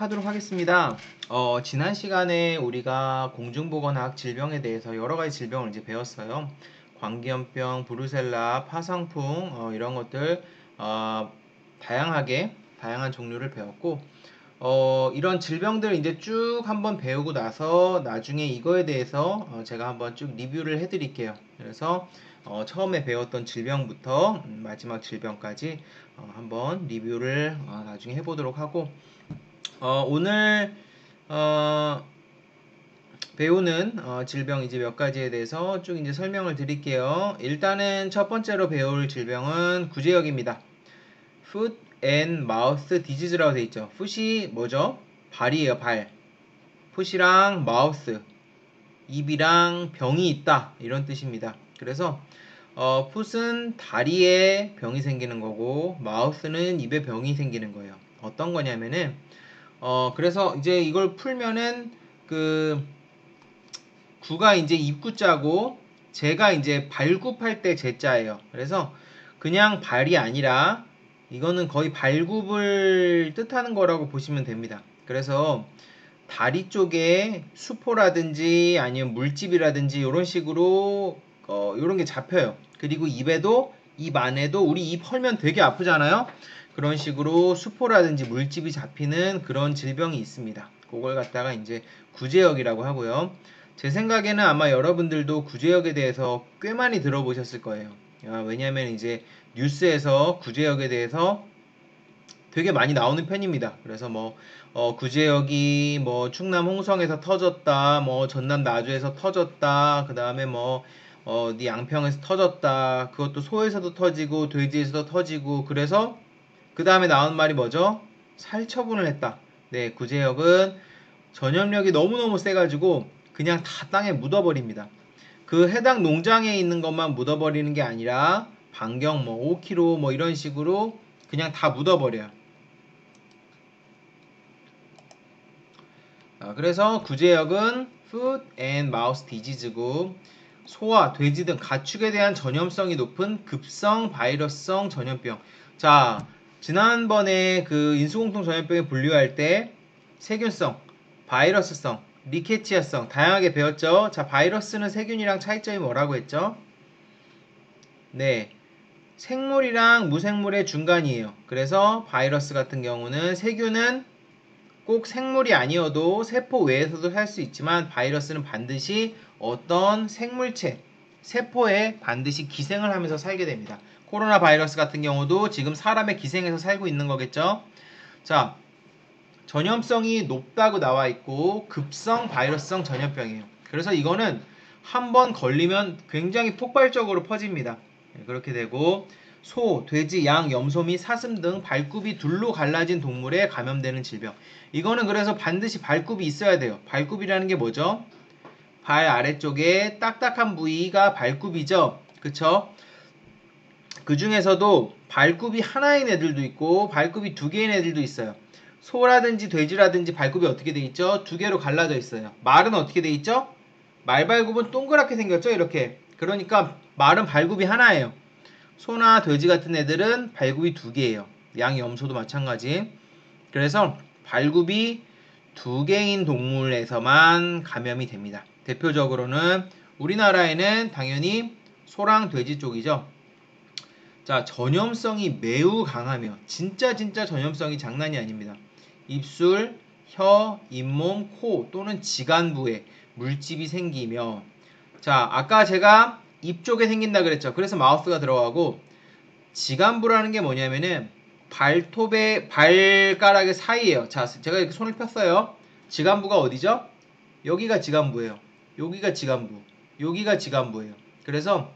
시작하도록 하겠습니다. 지난 시간에 우리가 공중보건학 질병에 대해서 여러 가지 질병을 이제 배웠어요. 광기염병, 브루셀라, 파상풍, 이런 것들, 다양한 종류를 배웠고, 이런 질병들 이제 쭉 한번 배우고 나서 나중에 이거에 대해서 제가 한번 쭉 리뷰를 해드릴게요. 그래서 처음에 배웠던 질병부터 마지막 질병까지 한번 리뷰를 나중에 해보도록 하고, 오늘 배우는 질병 이제 몇 가지에 대해서 쭉 이제 설명을 드릴게요. 일단은 첫 번째로 배울 질병은 구제역입니다. Foot and Mouth Disease라고 되어 있죠. foot이 뭐죠? 발이에요, 발. foot이랑 mouth, 입이랑 병이 있다, 이런 뜻입니다. 그래서 foot은 다리에 병이 생기는 거고 mouth는 입에 병이 생기는 거예요. 어떤 거냐면은 그래서 이제 이걸 풀면은 그 구가 이제 입구자고 제가 이제 발굽할 때 제자예요. 그래서 그냥 발이 아니라 이거는 거의 발굽을 뜻하는 거라고 보시면 됩니다. 그래서 다리 쪽에 수포라든지 아니면 물집이라든지 이런 식으로 이런 게 잡혀요. 그리고 입에도, 입 안에도, 우리 입 헐면 되게 아프잖아요. 그런 식으로 수포라든지 물집이 잡히는 그런 질병이 있습니다. 그걸 갖다가 이제 구제역이라고 하고요. 제 생각에는 아마 여러분들도 구제역에 대해서 꽤 많이 들어보셨을 거예요. 왜냐하면 이제 뉴스에서 구제역에 대해서 되게 많이 나오는 편입니다. 그래서 뭐 구제역이 뭐 충남 홍성에서 터졌다, 뭐 전남 나주에서 터졌다, 그 다음에 뭐 어디 양평에서 터졌다, 그것도 소에서도 터지고 돼지에서도 터지고, 그래서 그 다음에 나온 말이 뭐죠? 살처분을 했다. 네, 구제역은 전염력이 너무너무 세가지고 그냥 다 땅에 묻어버립니다. 그 해당 농장에 있는 것만 묻어버리는 게 아니라 반경 뭐 5km 뭐 이런 식으로 그냥 다 묻어버려요. 그래서 구제역은 Foot and Mouth Disease고, 소와 돼지 등 가축에 대한 전염성이 높은 급성 바이러스성 전염병. 자, 지난번에 그 인수공통 전염병에 분류할 때 세균성, 바이러스성, 리케치아성 다양하게 배웠죠. 자, 바이러스는 세균이랑 차이점이 뭐라고 했죠? 네, 생물이랑 무생물의 중간이에요. 그래서 바이러스 같은 경우는, 세균은 꼭 생물이 아니어도 세포 외에서도 살 수 있지만 바이러스는 반드시 어떤 생물체, 세포에 반드시 기생을 하면서 살게 됩니다. 코로나 바이러스 같은 경우도 지금 사람의 기생에서 살고 있는 거겠죠. 자, 전염성이 높다고 나와 있고 급성 바이러스성 전염병이에요. 그래서 이거는 한번 걸리면 굉장히 폭발적으로 퍼집니다. 그렇게 되고, 소, 돼지, 양, 염소 및 사슴 등 발굽이 둘로 갈라진 동물에 감염되는 질병. 이거는 그래서 반드시 발굽이 있어야 돼요. 발굽이라는 게 뭐죠? 발 아래쪽에 딱딱한 부위가 발굽이죠. 그쵸? 그 중에서도 발굽이 하나인 애들도 있고 발굽이 두 개인 애들도 있어요. 소라든지 돼지라든지 발굽이 어떻게 돼 있죠? 두 개로 갈라져 있어요. 말은 어떻게 돼 있죠? 말발굽은 동그랗게 생겼죠? 이렇게. 그러니까 말은 발굽이 하나예요. 소나 돼지 같은 애들은 발굽이 두 개예요. 양, 염소도 마찬가지. 그래서 발굽이 두 개인 동물에서만 감염이 됩니다. 대표적으로는 우리나라에는 당연히 소랑 돼지 쪽이죠. 자, 전염성이 매우 강하며 진짜 전염성이 장난이 아닙니다. 입술, 혀, 잇몸, 코 또는 지간부에 물집이 생기며, 자, 아까 제가 입 쪽에 생긴다 그랬죠. 그래서 마우스가 들어가고, 지간부라는 게 뭐냐면은 발톱의 발가락의 사이에요. 자, 제가 이렇게 손을 폈어요. 지간부가 어디죠? 여기가 지간부예요. 여기가 지간부. 여기가 지간부예요. 그래서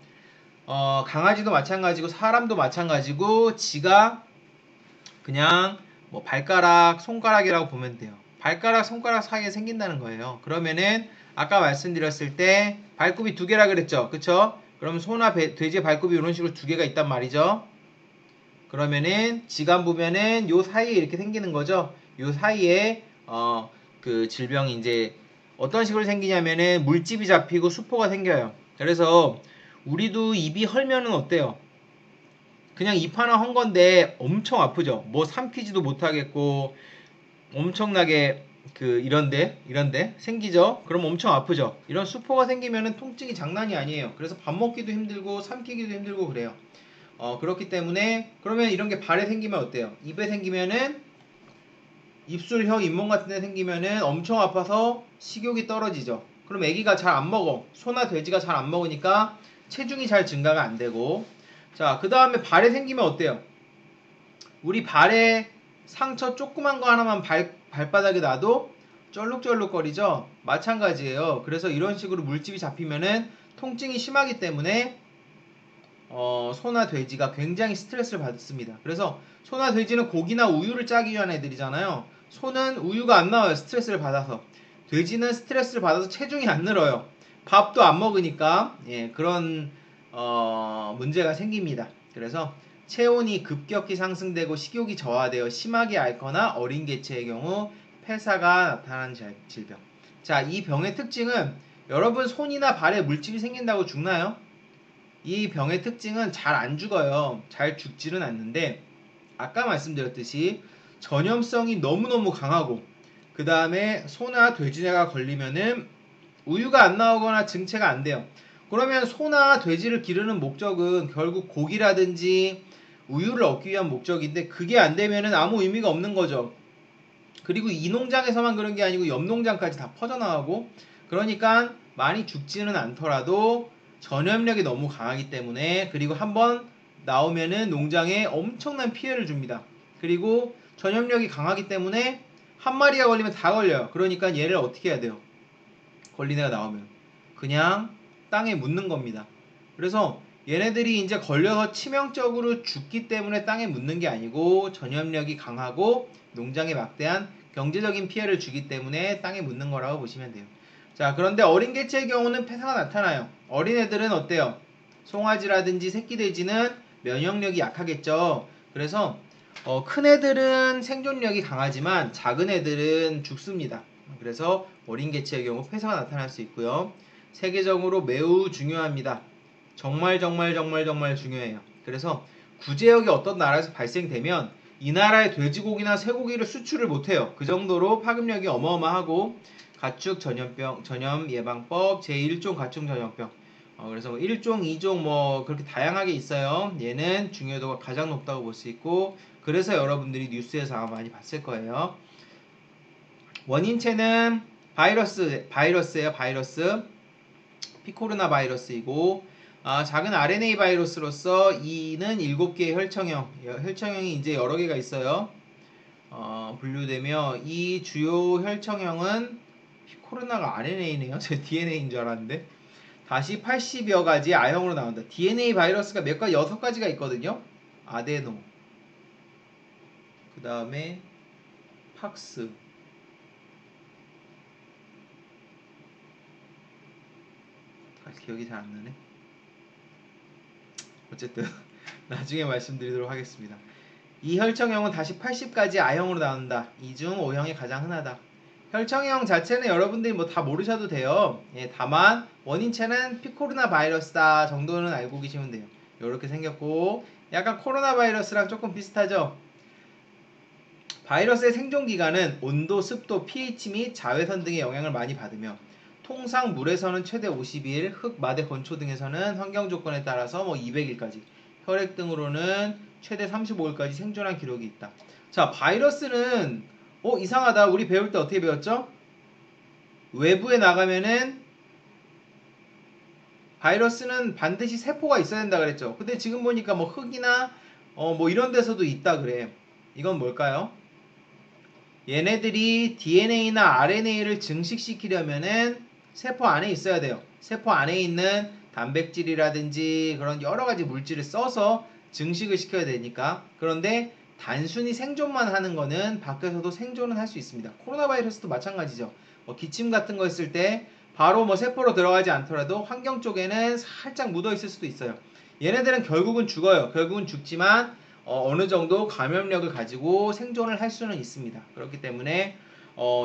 강아지도 마찬가지고 사람도 마찬가지고 지가 그냥 뭐 발가락, 손가락이라고 보면 돼요. 발가락, 손가락 사이에 생긴다는 거예요. 그러면은 아까 말씀드렸을 때 발굽이 두 개라 그랬죠. 그쵸? 그럼 소나 돼지의 발굽이 이런 식으로 두 개가 있단 말이죠. 그러면은 지간부면은 요 사이에 이렇게 생기는 거죠. 요 사이에 그 질병이 이제 어떤 식으로 생기냐면은 물집이 잡히고 수포가 생겨요. 그래서 우리도 입이 헐면은 어때요? 그냥 입 하나 헌 건데 엄청 아프죠. 뭐 삼키지도 못하겠고 엄청나게 이런데 생기죠. 그럼 엄청 아프죠. 이런 수포가 생기면은 통증이 장난이 아니에요. 그래서 밥 먹기도 힘들고 삼키기도 힘들고 그래요. 그렇기 때문에 그러면 이런 게 발에 생기면 어때요? 입에 생기면은 입술, 혀, 잇몸 같은 데 생기면은 엄청 아파서 식욕이 떨어지죠. 그럼 애기가 잘 안 먹어. 소나 돼지가 잘 안 먹으니까 체중이 잘 증가가 안 되고. 자, 그 다음에 발에 생기면 어때요? 우리 발에 상처 조그만 거 하나만 발바닥에 놔도 쩔룩쩔룩거리죠? 마찬가지예요. 그래서 이런 식으로 물집이 잡히면은 통증이 심하기 때문에 소나 돼지가 굉장히 스트레스를 받습니다. 그래서 소나 돼지는 고기나 우유를 짜기 위한 애들이잖아요. 소는 우유가 안 나와요. 스트레스를 받아서. 돼지는 스트레스를 받아서 체중이 안 늘어요. 밥도 안 먹으니까 그런 문제가 생깁니다. 그래서 체온이 급격히 상승되고 식욕이 저하되어 심하게 앓거나 어린 개체의 경우 폐사가 나타나는 질병. 자, 이 병의 특징은 여러분 손이나 발에 물집이 생긴다고 죽나요? 이 병의 특징은 잘 안 죽어요. 잘 죽지는 않는데 아까 말씀드렸듯이 전염성이 너무너무 강하고 그 다음에 소나 돼지가 걸리면은 우유가 안 나오거나 증체가 안 돼요. 그러면 소나 돼지를 기르는 목적은 결국 고기라든지 우유를 얻기 위한 목적인데 그게 안 되면은 아무 의미가 없는 거죠. 그리고 이 농장에서만 그런 게 아니고 옆 농장까지 다 퍼져나가고 그러니까 많이 죽지는 않더라도 전염력이 너무 강하기 때문에 그리고 한번 나오면은 농장에 엄청난 피해를 줍니다. 그리고 전염력이 강하기 때문에 한 마리가 걸리면 다 걸려요. 그러니까 얘를 어떻게 해야 돼요? 걸린 애가 나오면 그냥 땅에 묻는 겁니다. 그래서 얘네들이 이제 걸려서 치명적으로 죽기 때문에 땅에 묻는 게 아니고 전염력이 강하고 농장에 막대한 경제적인 피해를 주기 때문에 땅에 묻는 거라고 보시면 돼요. 자, 그런데 어린 개체의 경우는 폐사가 나타나요. 어린 애들은 어때요? 송아지라든지 새끼 돼지는 면역력이 약하겠죠. 그래서 큰 애들은 생존력이 강하지만 작은 애들은 죽습니다. 그래서 어린 개체의 경우 폐사가 나타날 수 있고요. 세계적으로 매우 중요합니다. 정말 중요해요. 그래서 구제역이 어떤 나라에서 발생되면 이 나라의 돼지고기나 쇠고기를 수출을 못해요. 그 정도로 파급력이 어마어마하고 가축 전염 예방법 제1종 가축 전염병 그래서 1종, 2종 그렇게 다양하게 있어요. 얘는 중요도가 가장 높다고 볼 수 있고 그래서 여러분들이 뉴스에서 아마 많이 봤을 거예요. 원인체는 바이러스예요. 바이러스. 피코르나 바이러스이고 작은 RNA 바이러스로서 이는 7개의 혈청형이 이제 여러 개가 있어요. 분류되며 이 주요 혈청형은 피코르나가 RNA네요. 제 DNA인 줄 알았는데 다시 80여 가지 A형으로 나온다. DNA 바이러스가 몇 가지 6가지가 있거든요. 아데노 그 다음에 팍스 기억이 잘 안 나네. 어쨌든 나중에 말씀드리도록 하겠습니다. 이 혈청형은 다시 80가지 A형으로 나온다. 이 중 O형이 가장 흔하다. 혈청형 자체는 여러분들이 뭐 다 모르셔도 돼요. 다만 원인체는 피코르나 바이러스다 정도는 알고 계시면 돼요. 이렇게 생겼고 약간 코로나 바이러스랑 조금 비슷하죠. 바이러스의 생존 기간은 온도, 습도, pH 및 자외선 등의 영향을 많이 받으며 통상 물에서는 최대 50일, 흙, 마대, 건초 등에서는 환경 조건에 따라서 200일까지, 혈액 등으로는 최대 35일까지 생존한 기록이 있다. 자, 바이러스는 이상하다. 우리 배울 때 어떻게 배웠죠? 외부에 나가면은 바이러스는 반드시 세포가 있어야 된다 그랬죠. 근데 지금 보니까 흙이나 이런 데서도 있다 그래. 이건 뭘까요? 얘네들이 DNA나 RNA를 증식시키려면은 세포 안에 있어야 돼요. 세포 안에 있는 단백질이라든지 그런 여러 가지 물질을 써서 증식을 시켜야 되니까. 그런데 단순히 생존만 하는 거는 밖에서도 생존은 할 수 있습니다. 코로나 바이러스도 마찬가지죠. 기침 같은 거 있을 때 바로 세포로 들어가지 않더라도 환경 쪽에는 살짝 묻어 있을 수도 있어요. 얘네들은 결국은 죽어요. 결국은 죽지만 어느 정도 감염력을 가지고 생존을 할 수는 있습니다. 그렇기 때문에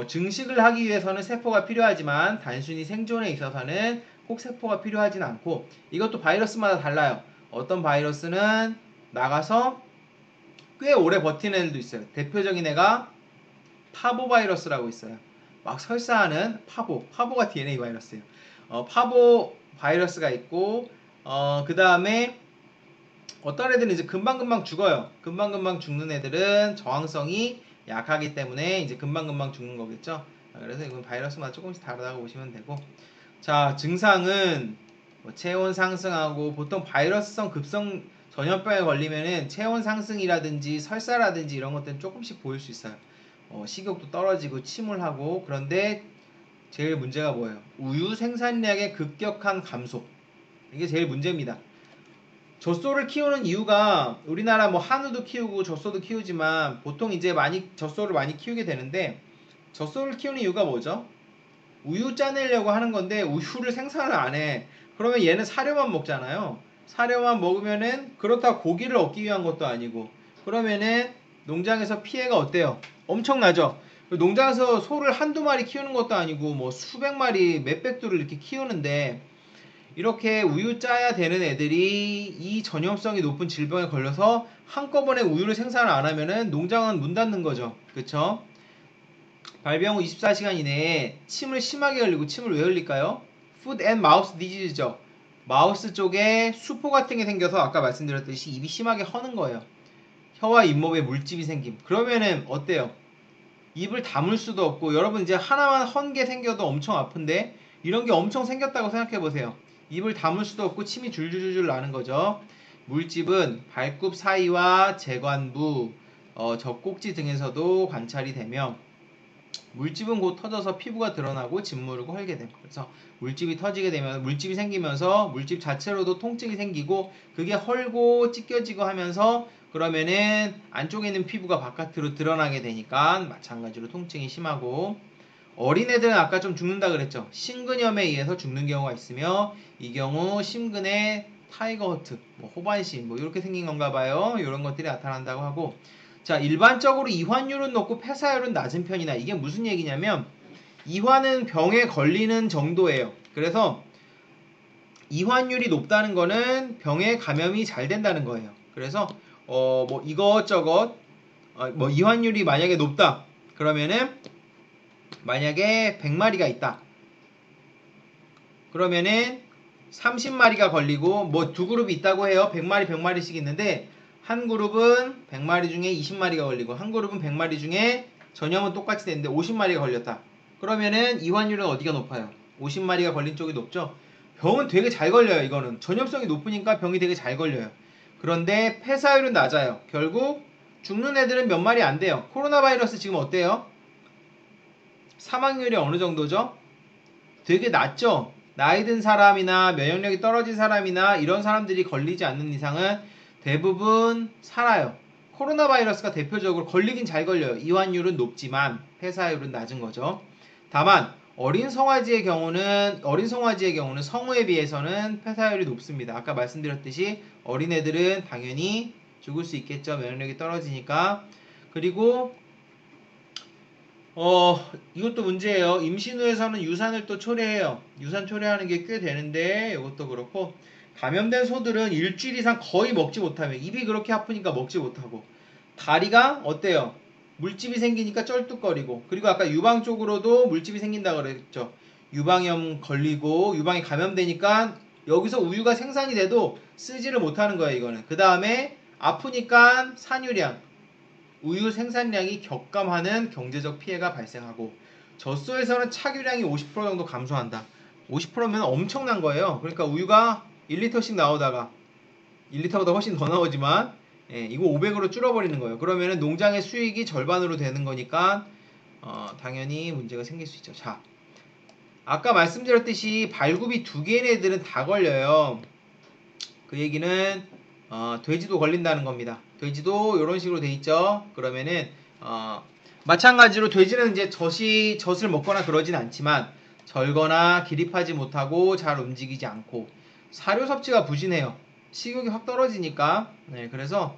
증식을 하기 위해서는 세포가 필요하지만 단순히 생존에 있어서는 꼭 세포가 필요하진 않고 이것도 바이러스마다 달라요. 어떤 바이러스는 나가서 꽤 오래 버티는 애들도 있어요. 대표적인 애가 파보바이러스라고 있어요. 막 설사하는 파보가 DNA 바이러스예요. 파보 바이러스가 있고, 그 다음에 어떤 애들은 이제 금방금방 죽어요. 금방금방 죽는 애들은 저항성이 약하기 때문에 이제 금방금방 죽는 거겠죠. 그래서 이건 바이러스마다 조금씩 다르다고 보시면 되고, 자, 증상은 뭐 체온 상승하고, 보통 바이러스성 급성 전염병에 걸리면은 체온 상승이라든지 설사라든지 이런 것들은 조금씩 보일 수 있어요. 식욕도 떨어지고 침울하고. 그런데 제일 문제가 뭐예요? 우유 생산량의 급격한 감소. 이게 제일 문제입니다. 젖소를 키우는 이유가, 우리나라 뭐 한우도 키우고 젖소도 키우지만 보통 이제 젖소를 많이 키우게 되는데, 젖소를 키우는 이유가 뭐죠? 우유 짜내려고 하는 건데 우유를 생산을 안 해. 그러면 얘는 사료만 먹잖아요. 사료만 먹으면은, 그렇다고 고기를 얻기 위한 것도 아니고, 그러면은 농장에서 피해가 어때요? 엄청나죠. 농장에서 소를 한두 마리 키우는 것도 아니고 뭐 수백 마리, 몇백 두를 이렇게 키우는데, 이렇게 우유 짜야 되는 애들이 이 전염성이 높은 질병에 걸려서 한꺼번에 우유를 생산을 안 하면은 농장은 문 닫는 거죠. 그쵸? 발병 후 24시간 이내에 침을 심하게 흘리고, 침을 왜 흘릴까요? Food and Mouth Disease죠. 마우스 쪽에 수포 같은 게 생겨서 아까 말씀드렸듯이 입이 심하게 허는 거예요. 혀와 잇몸에 물집이 생김. 그러면은 어때요? 입을 다물 수도 없고, 여러분 이제 하나만 헌 게 생겨도 엄청 아픈데 이런 게 엄청 생겼다고 생각해 보세요. 입을 다물 수도 없고 침이 줄줄줄 나는 거죠. 물집은 발굽 사이와 재관부, 젖꼭지 등에서도 관찰이 되며, 물집은 곧 터져서 피부가 드러나고 짓무르고 헐게 됩니다. 그래서 물집이 터지게 되면, 물집이 생기면서 물집 자체로도 통증이 생기고, 그게 헐고 찢겨지고 하면서, 그러면은 안쪽에 있는 피부가 바깥으로 드러나게 되니까 마찬가지로 통증이 심하고, 어린애들은 아까 좀 죽는다 그랬죠. 심근염에 의해서 죽는 경우가 있으며, 이 경우 심근에 타이거 허트, 뭐 호반신, 뭐 이렇게 생긴 건가 봐요. 이런 것들이 나타난다고 하고, 자, 일반적으로 이환율은 높고 폐사율은 낮은 편이다. 이게 무슨 얘기냐면, 이환은 병에 걸리는 정도예요. 그래서 이환율이 높다는 거는 병에 감염이 잘 된다는 거예요. 그래서 뭐 이것저것, 뭐 이환율이 만약에 높다 그러면은, 만약에 100마리가 있다 그러면은 30마리가 걸리고, 뭐 두 그룹이 있다고 해요. 100마리 100마리씩 있는데, 한 그룹은 100마리 중에 20마리가 걸리고, 한 그룹은 100마리 중에 전염은 똑같이 되는데 50마리가 걸렸다. 그러면은 이환율은 어디가 높아요? 50마리가 걸린 쪽이 높죠. 병은 되게 잘 걸려요. 이거는 전염성이 높으니까 병이 되게 잘 걸려요. 그런데 폐사율은 낮아요. 결국 죽는 애들은 몇 마리 안 돼요. 코로나 바이러스 지금 어때요? 사망률이 어느 정도죠? 되게 낮죠? 나이 든 사람이나 면역력이 떨어진 사람이나 이런 사람들이 걸리지 않는 이상은 대부분 살아요. 코로나 바이러스가 대표적으로 걸리긴 잘 걸려요. 이완율은 높지만 폐사율은 낮은 거죠. 다만 어린 송아지의 경우는 성우에 비해서는 폐사율이 높습니다. 아까 말씀드렸듯이 어린애들은 당연히 죽을 수 있겠죠. 면역력이 떨어지니까. 그리고 이것도 문제예요. 임신 후에서는 유산을 또 초래해요. 유산 초래하는 게 꽤 되는데, 이것도 그렇고, 감염된 소들은 일주일 이상 거의 먹지 못하며, 입이 그렇게 아프니까 먹지 못하고, 다리가 어때요? 물집이 생기니까 쩔뚝거리고, 그리고 아까 유방 쪽으로도 물집이 생긴다고 그랬죠. 유방염 걸리고, 유방이 감염되니까 여기서 우유가 생산이 돼도 쓰지를 못하는 거예요, 이거는. 그 다음에 아프니까 산유량, 우유 생산량이 격감하는 경제적 피해가 발생하고, 젖소에서는 착유량이 50% 정도 감소한다. 50%면 엄청난 거예요. 그러니까 우유가 1리터씩 나오다가 1리터보다 훨씬 더 나오지만, 이거 500으로 줄어버리는 거예요. 그러면 농장의 수익이 절반으로 되는 거니까 당연히 문제가 생길 수 있죠. 자, 아까 말씀드렸듯이 발굽이 두 개인 애들은 다 걸려요. 그 얘기는 돼지도 걸린다는 겁니다. 돼지도 이런 식으로 돼 있죠. 그러면은 마찬가지로 돼지는 이제 젖을 먹거나 그러진 않지만, 절거나 기립하지 못하고 잘 움직이지 않고 사료 섭취가 부진해요. 식욕이 확 떨어지니까. 네, 그래서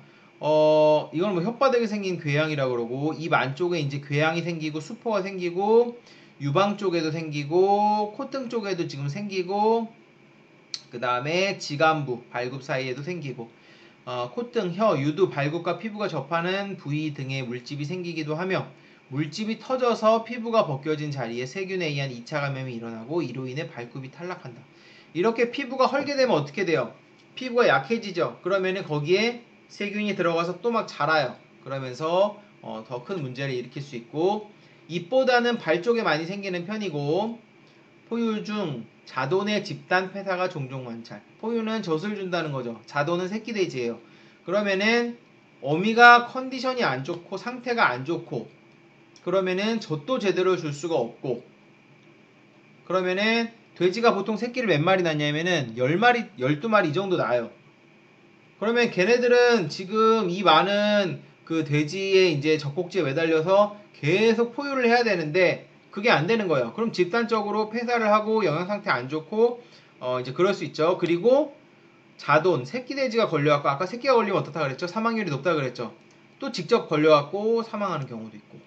이건 뭐 혓바닥에 생긴 궤양이라고 그러고, 입 안쪽에 이제 궤양이 생기고 수포가 생기고, 유방 쪽에도 생기고, 콧등 쪽에도 지금 생기고, 그 다음에 지간부, 발굽 사이에도 생기고, 콧등, 혀, 유두, 발굽과 피부가 접하는 부위 등에 물집이 생기기도 하며, 물집이 터져서 피부가 벗겨진 자리에 세균에 의한 2차 감염이 일어나고 이로 인해 발굽이 탈락한다. 이렇게 피부가 헐게 되면 어떻게 돼요? 피부가 약해지죠. 그러면은 거기에 세균이 들어가서 또 막 자라요. 그러면서 더 큰 문제를 일으킬 수 있고, 입보다는 발 쪽에 많이 생기는 편이고, 포유 중 자돈의 집단 폐사가 종종 관찰. 포유는 젖을 준다는 거죠. 자돈은 새끼돼지예요. 그러면은 어미가 컨디션이 안 좋고 상태가 안 좋고, 그러면은 젖도 제대로 줄 수가 없고, 그러면은 돼지가 보통 새끼를 몇 마리 낳냐면은 10마리, 12마리 이 정도 낳아요. 그러면 걔네들은 지금 이 많은 그 돼지의 이제 젖꼭지에 매달려서 계속 포유를 해야 되는데 그게 안 되는 거예요. 그럼 집단적으로 폐사를 하고 영양 상태 안 좋고 이제 그럴 수 있죠. 그리고 자돈, 새끼 돼지가 걸려갖고 아까 새끼가 걸리면 어떻다 그랬죠? 사망률이 높다 그랬죠. 또 직접 걸려갖고 사망하는 경우도 있고.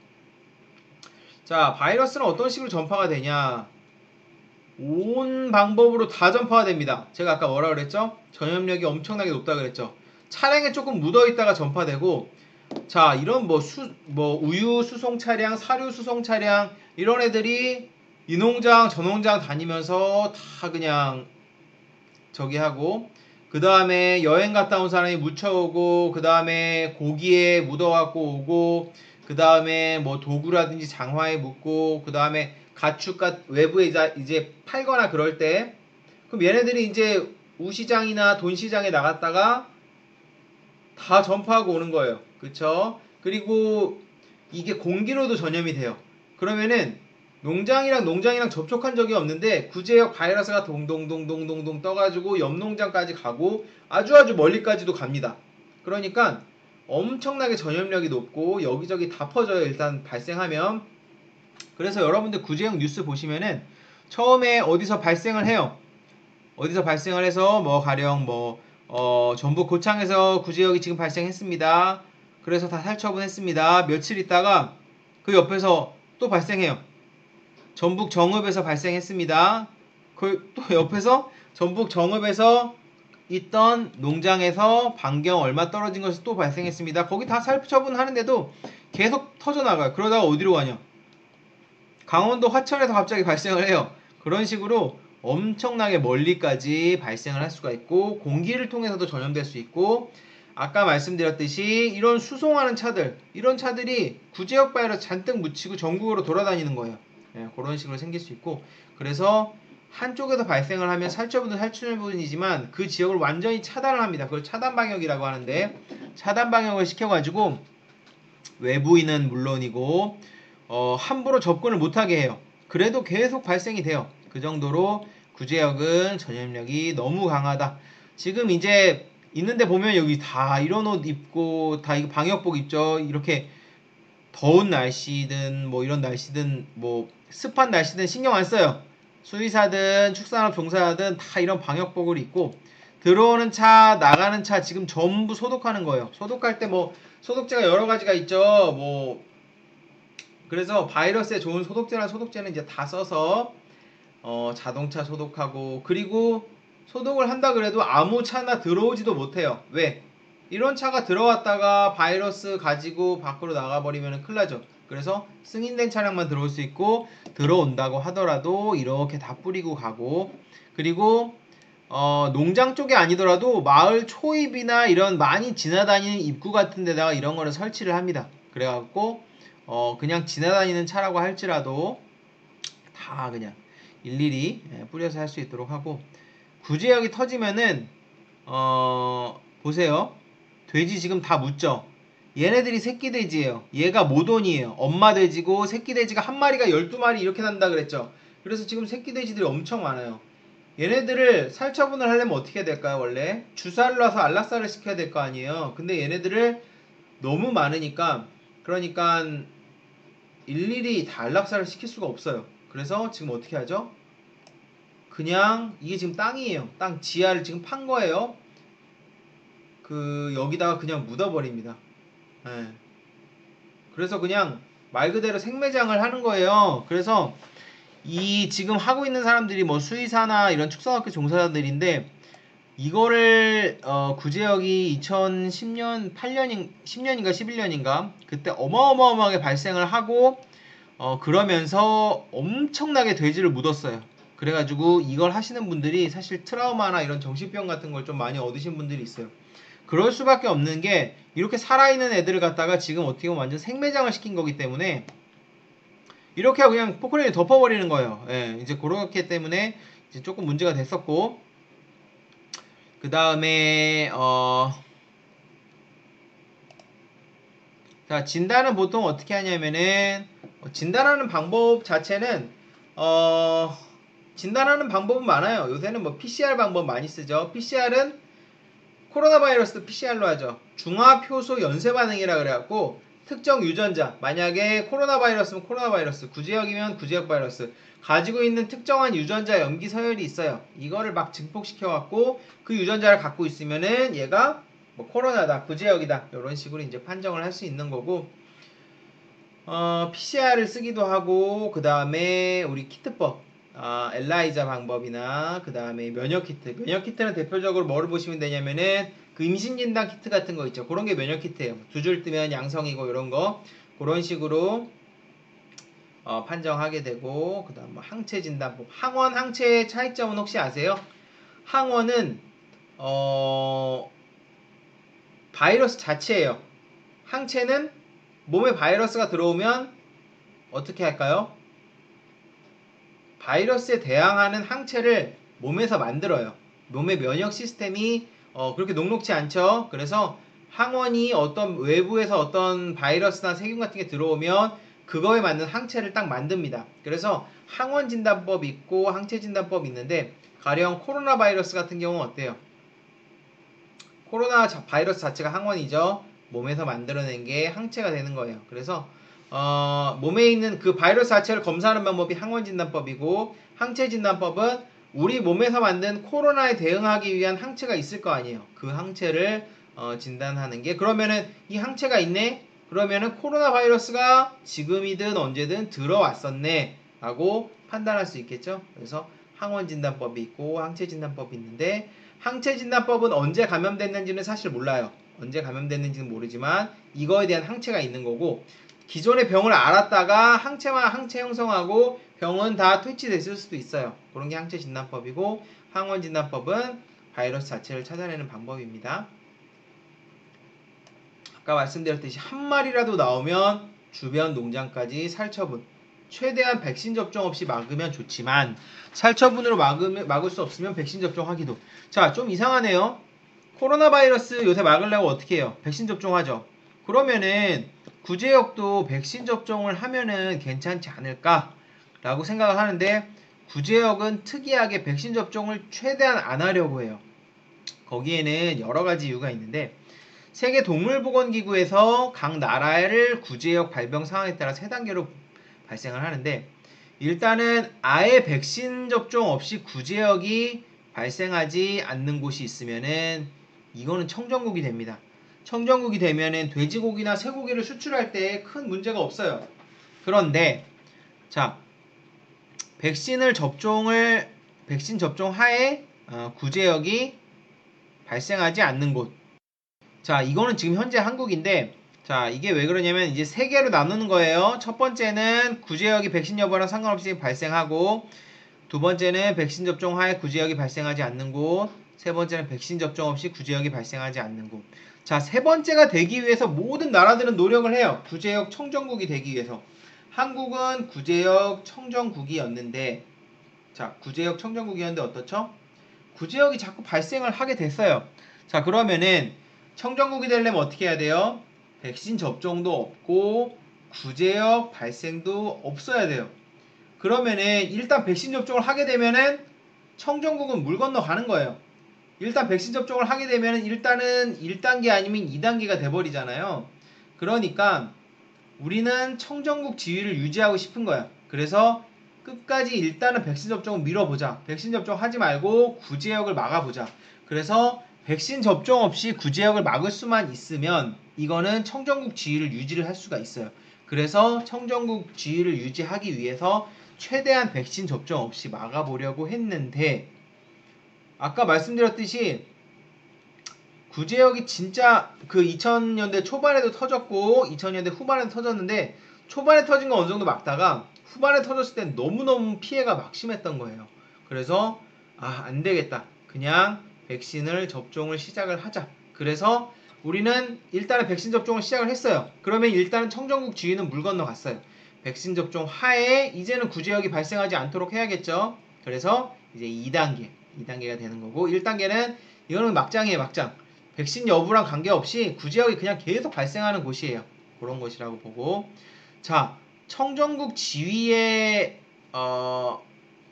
자, 바이러스는 어떤 식으로 전파가 되냐? 온 방법으로 다 전파가 됩니다. 제가 아까 뭐라 그랬죠? 전염력이 엄청나게 높다 그랬죠. 차량에 조금 묻어있다가 전파되고, 자, 이런 뭐 우유 수송 차량, 사료 수송 차량 이런 애들이 이 농장 저 농장 다니면서 다 그냥 저기 하고, 그 다음에 여행 갔다 온 사람이 묻혀오고, 그 다음에 고기에 묻어갖고 오고, 그 다음에 뭐 도구라든지 장화에 묻고, 그 다음에 가축 외부에 이제 팔거나 그럴 때, 그럼 얘네들이 이제 우시장이나 돈시장에 나갔다가 다 전파하고 오는 거예요. 그쵸? 그리고 이게 공기로도 전염이 돼요. 그러면은 농장이랑 접촉한 적이 없는데 구제역 바이러스가 동동동동동동 떠가지고 옆 농장까지 가고 아주 멀리까지도 갑니다. 그러니까 엄청나게 전염력이 높고 여기저기 다 퍼져요. 일단 발생하면. 그래서 여러분들 구제역 뉴스 보시면은 처음에 어디서 발생을 해요. 어디서 발생을 해서 뭐 가령 전북 고창에서 구제역이 지금 발생했습니다. 그래서 다 살처분했습니다. 며칠 있다가 그 옆에서 또 발생해요. 전북 정읍에서 발생했습니다. 그 또 옆에서 전북 정읍에서 있던 농장에서 반경 얼마 떨어진 곳에서 또 발생했습니다. 거기 다 살처분하는데도 계속 터져나가요. 그러다가 어디로 가냐? 강원도 화천에서 갑자기 발생을 해요. 그런 식으로 엄청나게 멀리까지 발생을 할 수가 있고 공기를 통해서도 전염될 수 있고 아까 말씀드렸듯이 이런 수송하는 차들 이런 차들이 구제역 바이러스 잔뜩 묻히고 전국으로 돌아다니는 거예요. 예, 그런 식으로 생길 수 있고 그래서 한쪽에서 발생을 하면 살처분은 살처분이지만 그 지역을 완전히 차단을 합니다. 그걸 차단 방역이라고 하는데 차단 방역을 시켜가지고 외부인은 물론이고 함부로 접근을 못하게 해요. 그래도 계속 발생이 돼요. 그 정도로 구제역은 전염력이 너무 강하다. 지금 이제 있는데 보면 여기 다 이런 옷 입고 다 이거 방역복 입죠. 이렇게 더운 날씨든 뭐 이런 날씨든 뭐 습한 날씨든 신경 안 써요. 수의사든 축산업 종사자든 다 이런 방역복을 입고 들어오는 차 나가는 차 지금 전부 소독하는 거예요. 소독할 때 뭐 소독제가 여러 가지가 있죠. 뭐 그래서 바이러스에 좋은 소독제나 소독제는 이제 다 써서 자동차 소독하고 그리고 소독을 한다 그래도 아무 차나 들어오지도 못해요. 왜? 이런 차가 들어왔다가 바이러스 가지고 밖으로 나가버리면 큰일 나죠. 그래서 승인된 차량만 들어올 수 있고 들어온다고 하더라도 이렇게 다 뿌리고 가고 그리고 농장 쪽이 아니더라도 마을 초입이나 이런 많이 지나다니는 입구 같은 데다가 이런 거를 설치를 합니다. 그래갖고 그냥 지나다니는 차라고 할지라도 다 그냥 일일이 뿌려서 할 수 있도록 하고 구제역이 터지면은 보세요. 돼지 지금 다 묻죠. 얘네들이 새끼 돼지예요. 얘가 모돈이에요. 엄마 돼지고 새끼 돼지가 한 마리가 12마리 이렇게 난다 그랬죠. 그래서 지금 새끼 돼지들이 엄청 많아요. 얘네들을 살처분을 하려면 어떻게 해야 될까요? 원래 주사를 놔서 안락사를 시켜야 될 거 아니에요. 근데 얘네들을 너무 많으니까 그러니까 일일이 다 안락사를 시킬 수가 없어요. 그래서 지금 어떻게 하죠? 그냥 이게 지금 땅이에요. 땅 지하를 지금 판 거예요. 여기다가 그냥 묻어버립니다. 예. 그래서 그냥 말 그대로 생매장을 하는 거예요. 그래서 이 지금 하고 있는 사람들이 뭐 수의사나 이런 축산업계 종사자들인데 이거를 구제역이 2010년 10년인가 11년인가 그때 어마어마하게 발생을 하고 그러면서 엄청나게 돼지를 묻었어요. 그래가지고 이걸 하시는 분들이 사실 트라우마나 이런 정신병 같은 걸 좀 많이 얻으신 분들이 있어요. 그럴 수밖에 없는 게 이렇게 살아있는 애들을 갖다가 지금 어떻게 보면 완전 생매장을 시킨 거기 때문에 이렇게 하고 그냥 포크레인에 덮어버리는 거예요. 예, 이제 그렇기 때문에 이제 조금 문제가 됐었고 그 다음에 자, 진단은 보통 어떻게 하냐면은 진단하는 방법 자체는 어 진단하는 방법은 많아요. 요새는 뭐 PCR 방법 많이 쓰죠. PCR은 코로나 바이러스도 PCR로 하죠. 중화 효소 연쇄 반응이라 그래갖고 특정 유전자, 만약에 코로나 바이러스면 코로나 바이러스, 구제역이면 구제역 바이러스 가지고 있는 특정한 유전자 염기 서열이 있어요. 이거를 막 증폭시켜갖고 그 유전자를 갖고 있으면은 얘가 뭐 코로나다, 구제역이다 이런 식으로 이제 판정을 할 수 있는 거고 PCR을 쓰기도 하고 그 다음에 우리 키트법 엘라이자 방법이나 그 다음에 면역키트 면역키트는 대표적으로 뭐를 보시면 되냐면은 그 임신진단 키트 같은 거 있죠. 그런 게 면역키트예요. 두 줄 뜨면 양성이고 이런 거 그런 식으로 판정하게 되고 그 다음 뭐 항체진단법 항원 항체의 차이점은 혹시 아세요? 항원은 바이러스 자체예요. 항체는 몸에 바이러스가 들어오면 어떻게 할까요? 바이러스에 대항하는 항체를 몸에서 만들어요. 몸의 면역 시스템이 그렇게 녹록지 않죠. 그래서 항원이 어떤 외부에서 어떤 바이러스나 세균 같은 게 들어오면 그거에 맞는 항체를 딱 만듭니다. 그래서 항원 진단법이 있고 항체 진단법이 있는데 가령 코로나 바이러스 같은 경우는 어때요? 코로나 바이러스 자체가 항원이죠. 몸에서 만들어낸 게 항체가 되는 거예요. 그래서 몸에 있는 그 바이러스 자체를 검사하는 방법이 항원 진단법이고 항체 진단법은 우리 몸에서 만든 코로나에 대응하기 위한 항체가 있을 거 아니에요. 그 항체를 진단하는 게 그러면은 이 항체가 있네. 그러면은 코로나 바이러스가 지금이든 언제든 들어왔었네 라고 판단할 수 있겠죠. 그래서 항원 진단법이 있고 항체 진단법이 있는데 항체 진단법은 언제 감염됐는지는 사실 몰라요. 언제 감염됐는지는 모르지만 이거에 대한 항체가 있는 거고 기존의 병을 알았다가 항체와 항체 형성하고 병은 다 퇴치됐을 수도 있어요. 그런 게 항체 진단법이고 항원 진단법은 바이러스 자체를 찾아내는 방법입니다. 아까 말씀드렸듯이 한 마리라도 나오면 주변 농장까지 살처분 최대한 백신 접종 없이 막으면 좋지만 살처분으로 막을 수 없으면 백신 접종하기도 자 좀 이상하네요. 코로나 바이러스 요새 막으려고 어떻게 해요? 백신 접종하죠. 그러면은 구제역도 백신 접종을 하면은 괜찮지 않을까 라고 생각을 하는데 구제역은 특이하게 백신 접종을 최대한 안 하려고 해요. 거기에는 여러 가지 이유가 있는데 세계동물보건기구에서 각 나라를 구제역 발병 상황에 따라 세 단계로 발생을 하는데 일단은 아예 백신 접종 없이 구제역이 발생하지 않는 곳이 있으면은 이거는 청정국이 됩니다. 청정국이 되면은 돼지고기나 쇠고기를 수출할 때 큰 문제가 없어요. 그런데 자 백신 접종 하에 구제역이 발생하지 않는 곳. 자 이거는 지금 현재 한국인데 자 이게 왜 그러냐면 이제 세 개로 나누는 거예요. 첫 번째는 구제역이 백신 여부랑 상관없이 발생하고 두 번째는 백신 접종 하에 구제역이 발생하지 않는 곳 세 번째는 백신 접종 없이 구제역이 발생하지 않는 곳. 자 세 번째가 되기 위해서 모든 나라들은 노력을 해요. 구제역 청정국이 되기 위해서. 한국은 구제역 청정국이었는데 자 구제역 청정국이었는데 어떻죠? 구제역이 자꾸 발생을 하게 됐어요. 자 그러면은 청정국이 되려면 어떻게 해야 돼요? 백신 접종도 없고 구제역 발생도 없어야 돼요. 그러면은 일단 백신 접종을 하게 되면은 청정국은 물 건너 가는 거예요. 일단 백신 접종을 하게 되면은 일단은 1단계 아니면 2단계가 돼버리잖아요. 그러니까 우리는 청정국 지위를 유지하고 싶은 거야. 그래서 끝까지 일단은 백신 접종을 밀어보자. 백신 접종 하지 말고 구제역을 막아보자. 그래서 백신 접종 없이 구제역을 막을 수만 있으면 이거는 청정국 지위를 유지를 할 수가 있어요. 그래서 청정국 지위를 유지하기 위해서 최대한 백신 접종 없이 막아보려고 했는데 아까 말씀드렸듯이 구제역이 진짜 그 2000년대 초반에도 터졌고 2000년대 후반에도 터졌는데 초반에 터진 건 어느 정도 막다가 후반에 터졌을 땐 너무너무 피해가 막심했던 거예요. 그래서 안 되겠다. 그냥 백신을 접종을 시작을 하자. 그래서 우리는 일단은 백신 접종을 시작을 했어요. 그러면 일단은 청정국 지휘는 물 건너갔어요. 백신 접종 하에 이제는 구제역이 발생하지 않도록 해야겠죠. 그래서 이제 2단계가 되는 거고 1단계는 이거는 막장이에요. 막장. 백신 여부랑 관계없이 구제역이 그냥 계속 발생하는 곳이에요. 그런 곳이라고 보고 자 청정국 지위에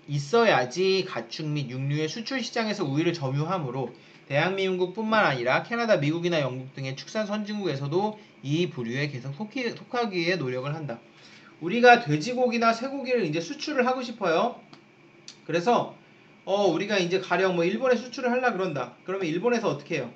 있어야지 가축 및 육류의 수출 시장에서 우위를 점유하므로 대한민국뿐만 아니라 캐나다, 미국이나 영국 등의 축산 선진국에서도 이 부류에 계속 속하기 위해 노력을 한다. 우리가 돼지고기나 쇠고기를 이제 수출을 하고 싶어요. 그래서 우리가 이제 가령 뭐 일본에 수출을 하려 그런다. 그러면 일본에서 어떻게 해요?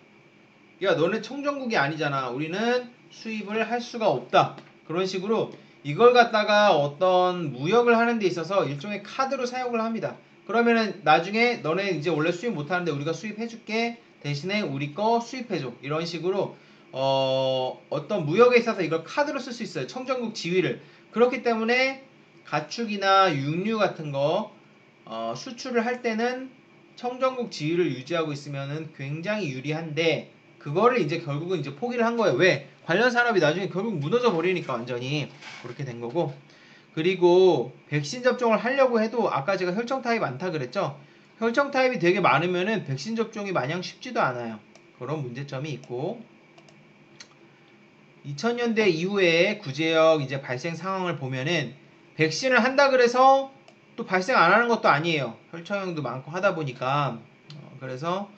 야 너네 청정국이 아니잖아. 우리는 수입을 할 수가 없다. 그런 식으로 이걸 갖다가 어떤 무역을 하는 데 있어서 일종의 카드로 사용을 합니다. 그러면은 나중에 너네 이제 원래 수입 못하는데 우리가 수입해줄게. 대신에 우리 거 수입해줘. 이런 식으로 어떤 무역에 있어서 이걸 카드로 쓸 수 있어요. 청정국 지위를. 그렇기 때문에 가축이나 육류 같은 거 수출을 할 때는 청정국 지위를 유지하고 있으면은 굉장히 유리한데 그거를 이제 결국은 이제 포기를 한 거예요. 왜? 관련 산업이 나중에 결국 무너져 버리니까 완전히 그렇게 된 거고. 그리고 백신 접종을 하려고 해도 아까 제가 혈청 타입 많다 그랬죠? 혈청 타입이 되게 많으면은 백신 접종이 마냥 쉽지도 않아요. 그런 문제점이 있고 2000년대 이후에 구제역 이제 발생 상황을 보면은 백신을 한다 그래서 또 발생 안 하는 것도 아니에요. 혈청형도 많고 하다 보니까 그래서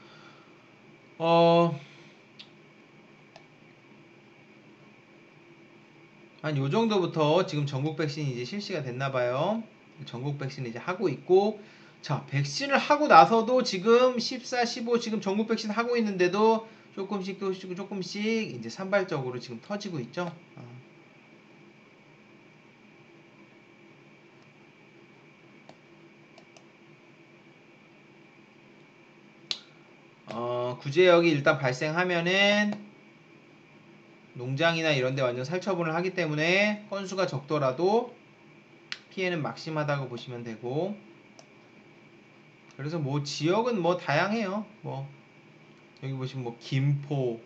한 요 정도부터 지금 전국 백신이 이제 실시가 됐나 봐요. 전국 백신 이제 하고 있고 자 백신을 하고 나서도 지금 14, 15 지금 전국 백신 하고 있는데도 조금씩 이제 산발적으로 지금 터지고 있죠. 구제역이 일단 발생하면은 농장이나 이런 데 완전 살처분을 하기 때문에 건수가 적더라도 피해는 막심하다고 보시면 되고 그래서 뭐 지역은 뭐 다양해요. 뭐 여기 보시면 뭐 김포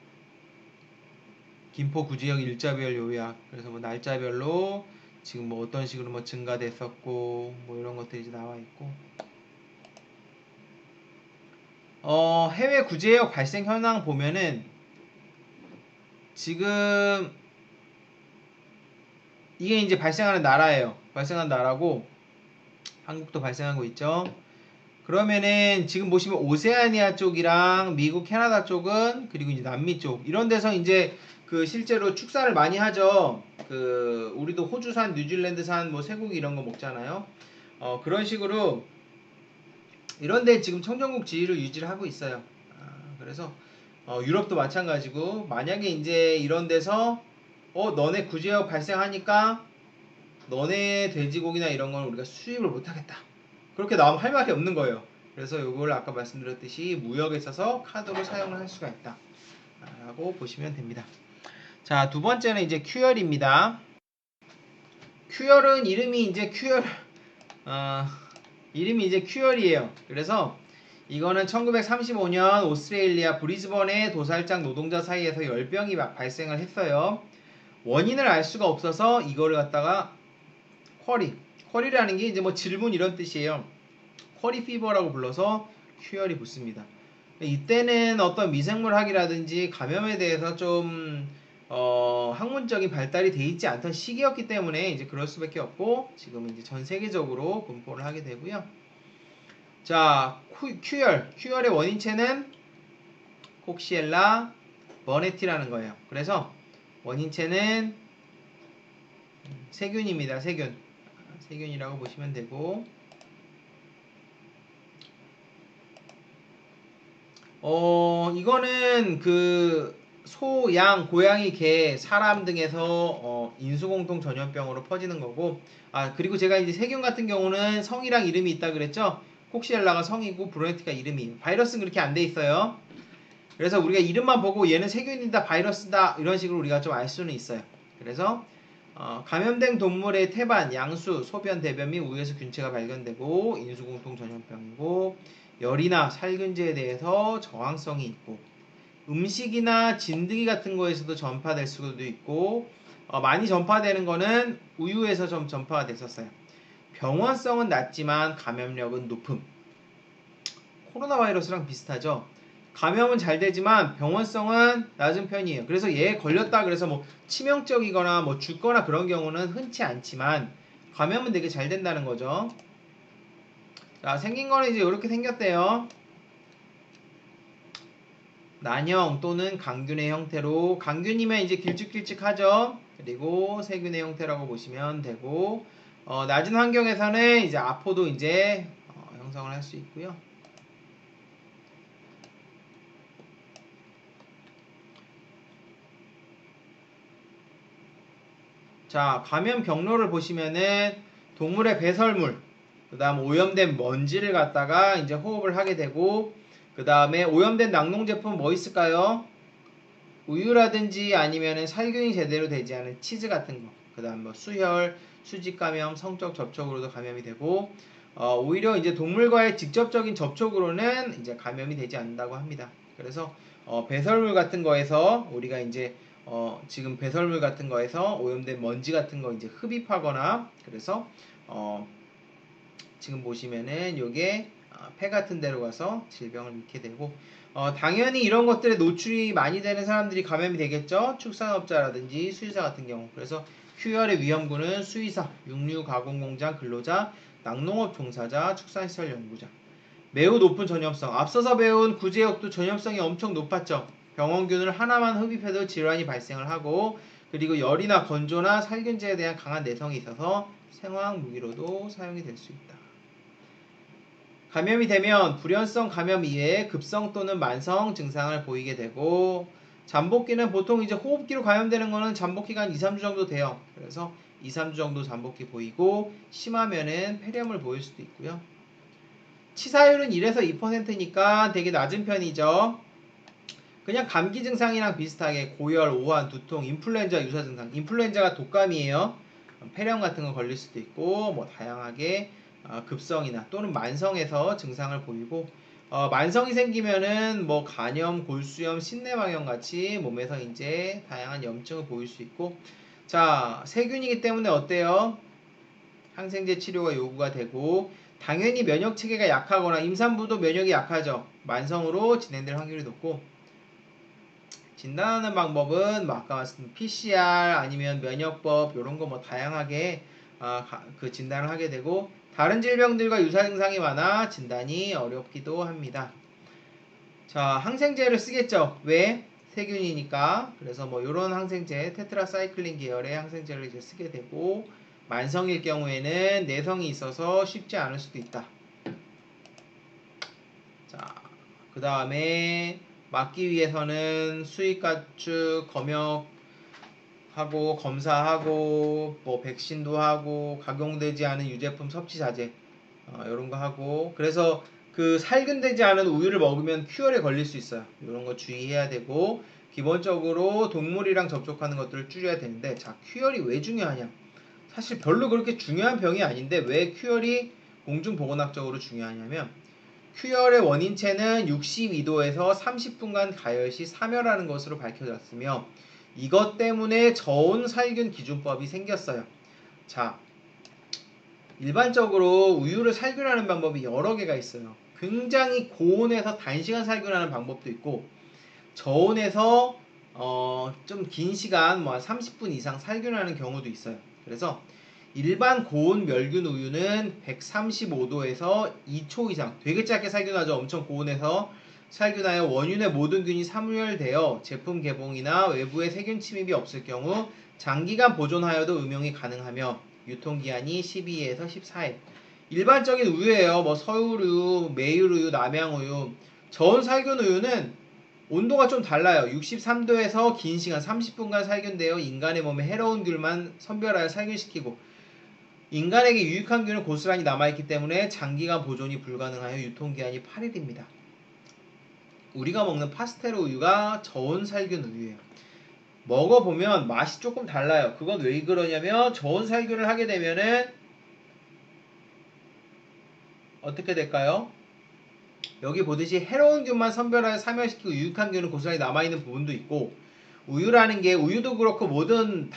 구지역 일자별 요약 그래서 뭐 날짜별로 지금 뭐 어떤 식으로 뭐 증가됐었고 뭐 이런 것들이 이제 나와 있고 해외 구제역 발생 현황 보면은 지금 이게 이제 발생하는 나라예요. 발생한 나라고 한국도 발생하고 있죠. 그러면은 지금 보시면 오세아니아 쪽이랑 미국, 캐나다 쪽은 그리고 이제 남미 쪽 이런 데서 이제 그 실제로 축사를 많이 하죠. 그 우리도 호주산, 뉴질랜드산 뭐 쇠고기 이런 거 먹잖아요. 그런 식으로 이런 데 지금 청정국 지위를 유지를 하고 있어요. 그래서 유럽도 마찬가지고 만약에 이제 이런 데서 너네 구제역 발생하니까 너네 돼지고기나 이런 건 우리가 수입을 못 하겠다. 그렇게 나오면 할 말이 없는 거예요. 그래서 이걸 아까 말씀드렸듯이 무역에 있어서 카드로 사용을 할 수가 있다. 라고 보시면 됩니다. 자, 두 번째는 이제 큐열입니다. 큐열은 이름이 이제 큐열이에요. 그래서 이거는 1935년 오스트레일리아 브리즈번의 도살장 노동자 사이에서 열병이 막 발생을 했어요. 원인을 알 수가 없어서 이거를 갖다가 쿼리라는 게 이제 뭐 질문 이런 뜻이에요. 쿼리 피버라고 불러서 큐열이 붙습니다. 이때는 어떤 미생물학이라든지 감염에 대해서 좀 학문적인 발달이 돼 있지 않던 시기였기 때문에 이제 그럴 수밖에 없고 지금은 이제 전 세계적으로 분포를 하게 되고요. 자, 큐열의 원인체는 콕시엘라 버네티라는 거예요. 그래서 원인체는 세균입니다. 세균이라고 보시면 되고 이거는 그 소, 양, 고양이, 개, 사람 등에서 인수공통 전염병으로 퍼지는 거고 그리고 제가 이제 세균 같은 경우는 성이랑 이름이 있다 그랬죠? 콕시엘라가 성이고 브로네티가 이름이에요. 바이러스는 그렇게 안 돼 있어요. 그래서 우리가 이름만 보고 얘는 세균이다, 바이러스다 이런 식으로 우리가 좀 알 수는 있어요. 그래서 감염된 동물의 태반, 양수, 소변, 대변 및 우유에서 균체가 발견되고 인수공통 전염병이고 열이나 살균제에 대해서 저항성이 있고 음식이나 진드기 같은 거에서도 전파될 수도 있고 많이 전파되는 거는 우유에서 좀 전파가 됐었어요. 병원성은 낮지만 감염력은 높음. 코로나 바이러스랑 비슷하죠. 감염은 잘 되지만 병원성은 낮은 편이에요. 그래서 얘 걸렸다 그래서 뭐 치명적이거나 뭐 죽거나 그런 경우는 흔치 않지만 감염은 되게 잘 된다는 거죠. 자, 생긴 거는 이제 이렇게 생겼대요. 난형 또는 강균의 형태로, 강균이면 이제 길쭉길쭉하죠. 그리고 세균의 형태라고 보시면 되고 낮은 환경에서는 이제 아포도 이제 형성을 할 수 있고요. 자, 감염 경로를 보시면은 동물의 배설물, 그 다음 오염된 먼지를 갖다가 이제 호흡을 하게 되고, 그 다음에 오염된 낙농 제품 뭐 있을까요? 우유라든지 아니면은 살균이 제대로 되지 않은 치즈 같은 거, 그 다음 뭐 수혈, 수직 감염, 성적 접촉으로도 감염이 되고, 오히려 이제 동물과의 직접적인 접촉으로는 이제 감염이 되지 않는다고 합니다. 그래서 배설물 같은 거에서 우리가 이제 지금 배설물 같은 거에서 오염된 먼지 같은 거 이제 흡입하거나 그래서 지금 보시면은 요게 폐 같은 데로 가서 질병을 잃게 되고 당연히 이런 것들에 노출이 많이 되는 사람들이 감염이 되겠죠. 축산업자라든지 수의사 같은 경우. 그래서 큐열의 위험군은 수의사, 육류 가공공장 근로자, 낙농업 종사자, 축산시설 연구자. 매우 높은 전염성. 앞서서 배운 구제역도 전염성이 엄청 높았죠. 병원균을 하나만 흡입해도 질환이 발생을 하고 그리고 열이나 건조나 살균제에 대한 강한 내성이 있어서 생화학 무기로도 사용이 될 수 있다. 감염이 되면 불연성 감염 이외에 급성 또는 만성 증상을 보이게 되고 잠복기는 보통 이제 호흡기로 감염되는 거는 잠복기가 한 2, 3주 정도 돼요. 그래서 2, 3주 정도 잠복기 보이고 심하면은 폐렴을 보일 수도 있고요. 치사율은 1에서 2%니까 되게 낮은 편이죠. 그냥 감기 증상이랑 비슷하게 고열, 오한, 두통, 인플루엔자 유사 증상. 인플루엔자가 독감이에요. 폐렴 같은 거 걸릴 수도 있고 뭐 다양하게 급성이나 또는 만성에서 증상을 보이고 만성이 생기면은 뭐 간염, 골수염, 신내망염 같이 몸에서 이제 다양한 염증을 보일 수 있고 자, 세균이기 때문에 어때요? 항생제 치료가 요구가 되고 당연히 면역 체계가 약하거나 임산부도 면역이 약하죠. 만성으로 진행될 확률이 높고 진단하는 방법은 뭐 아까 말씀드린 PCR 아니면 면역법 이런 거 뭐 다양하게 그 진단을 하게 되고 다른 질병들과 유사 증상이 많아 진단이 어렵기도 합니다. 자, 항생제를 쓰겠죠. 왜? 세균이니까. 그래서 뭐 이런 항생제 테트라사이클린 계열의 항생제를 이제 쓰게 되고 만성일 경우에는 내성이 있어서 쉽지 않을 수도 있다. 자, 그 다음에 막기 위해서는 수익 가축 검역하고 검사하고 뭐 백신도 하고 각용되지 않은 유제품 섭취 자제 이런 거 하고 그래서 그 살균되지 않은 우유를 먹으면 큐어에 걸릴 수 있어요. 이런 거 주의해야 되고 기본적으로 동물이랑 접촉하는 것들을 줄여야 되는데 자, 큐어이 왜 중요하냐? 사실 별로 그렇게 중요한 병이 아닌데 왜 큐어이 공중보건학적으로 중요하냐면 큐열의 원인체는 62도에서 30분간 가열 시 사멸하는 것으로 밝혀졌으며 이것 때문에 저온 살균 기준법이 생겼어요. 자, 일반적으로 우유를 살균하는 방법이 여러 개가 있어요. 굉장히 고온에서 단시간 살균하는 방법도 있고 저온에서 좀 긴 시간 뭐 30분 이상 살균하는 경우도 있어요. 그래서 일반 고온 멸균 우유는 135도에서 2초 이상 되게 짧게 살균하죠. 엄청 고온에서 살균하여 원윤의 모든 균이 사멸되어 제품 개봉이나 외부의 세균 침입이 없을 경우 장기간 보존하여도 음용이 가능하며 유통기한이 12에서 14일. 일반적인 우유예요. 뭐 서울우유, 메율우유, 남양우유. 저온 살균 우유는 온도가 좀 달라요. 63도에서 긴 시간 30분간 살균되어 인간의 몸에 해로운 균만 선별하여 살균시키고 인간에게 유익한 균은 고스란히 남아있기 때문에 장기간 보존이 불가능하여 유통기한이 8일입니다. 우리가 먹는 파스테르 우유가 저온 살균 우유예요. 먹어보면 맛이 조금 달라요. 그건 왜 그러냐면 저온 살균을 하게 되면은 어떻게 될까요? 여기 보듯이 해로운 균만 선별하여 사멸시키고 유익한 균은 고스란히 남아있는 부분도 있고, 우유라는 게 우유도 그렇고 모든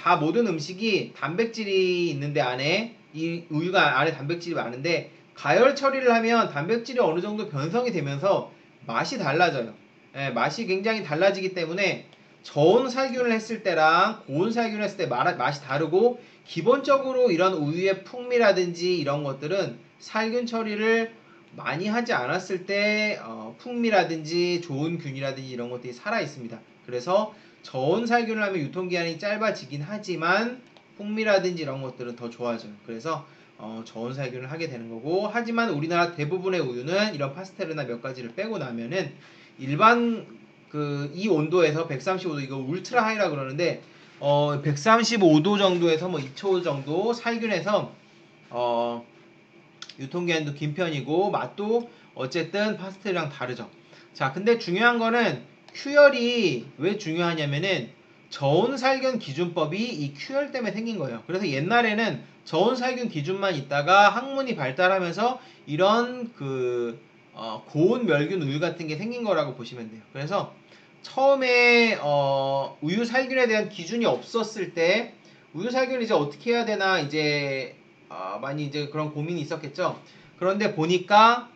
음식이 단백질이 있는데 안에 이 우유가 안에 단백질이 많은데 가열 처리를 하면 단백질이 어느 정도 변성이 되면서 맛이 달라져요. 예, 맛이 굉장히 달라지기 때문에 저온 살균을 했을 때랑 고온 살균을 했을 때 맛이 다르고, 기본적으로 이런 우유의 풍미라든지 이런 것들은 살균 처리를 많이 하지 않았을 때 풍미라든지 좋은 균이라든지 이런 것들이 살아 있습니다. 그래서 저온 살균을 하면 유통기한이 짧아지긴 하지만 풍미라든지 이런 것들은 더 좋아져요. 그래서 저온 살균을 하게 되는 거고, 하지만 우리나라 대부분의 우유는 이런 파스텔르나 몇 가지를 빼고 나면은 일반 이 온도에서 135도, 이거 울트라 하이라 그러는데 135도 정도에서 뭐 2초 정도 살균해서 유통기한도 긴 편이고 맛도 어쨌든 파스텔이랑 다르죠. 자, 근데 중요한 거는 큐열이 왜 중요하냐면은 저온 살균 기준법이 이 큐열 때문에 생긴 거예요. 그래서 옛날에는 저온 살균 기준만 있다가 학문이 발달하면서 이런 고온 멸균 우유 같은 게 생긴 거라고 보시면 돼요. 그래서 처음에 우유 살균에 대한 기준이 없었을 때 우유 살균을 이제 어떻게 해야 되나 이제 많이 이제 그런 고민이 있었겠죠. 그런데 보니까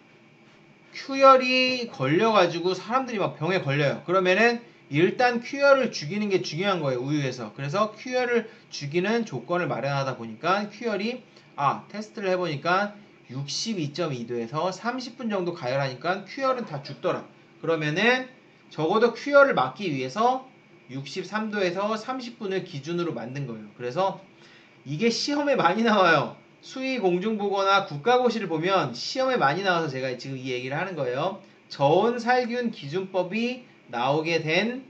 큐열이 걸려가지고 사람들이 막 병에 걸려요. 그러면은 일단 큐열을 죽이는 게 중요한 거예요, 우유에서. 그래서 큐열을 죽이는 조건을 마련하다 보니까 큐열이 테스트를 해보니까 62.2도에서 30분 정도 가열하니까 큐열은 다 죽더라. 그러면은 적어도 큐열을 막기 위해서 63도에서 30분을 기준으로 만든 거예요. 그래서 이게 시험에 많이 나와요. 수의 공중보거나 국가고시를 보면 시험에 많이 나와서 제가 지금 이 얘기를 하는 거예요. 저온 살균 기준법이 나오게 된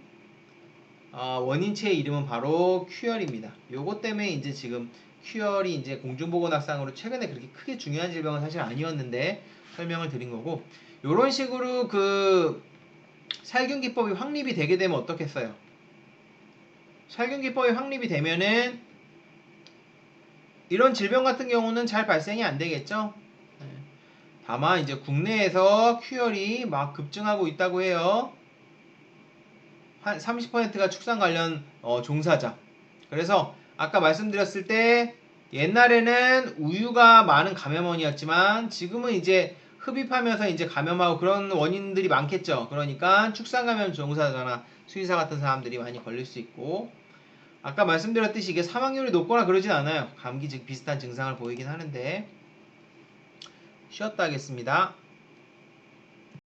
원인체의 이름은 바로 큐열입니다. 요것 때문에 이제 지금 큐열이 이제 공중보건학상으로 최근에 그렇게 크게 중요한 질병은 사실 아니었는데 설명을 드린 거고, 요런 식으로 살균 기법이 확립이 되게 되면 어떻겠어요? 살균 기법이 확립이 되면은 이런 질병 같은 경우는 잘 발생이 안 되겠죠. 다만 이제 국내에서 큐열이 막 급증하고 있다고 해요. 한 30%가 축산 관련 종사자. 그래서 아까 말씀드렸을 때 옛날에는 우유가 많은 감염원이었지만 지금은 이제 흡입하면서 이제 감염하고 그런 원인들이 많겠죠. 그러니까 축산 감염 종사자나 수의사 같은 사람들이 많이 걸릴 수 있고, 아까 말씀드렸듯이 이게 사망률이 높거나 그러진 않아요. 감기 비슷한 증상을 보이긴 하는데. 쉬었다 하겠습니다.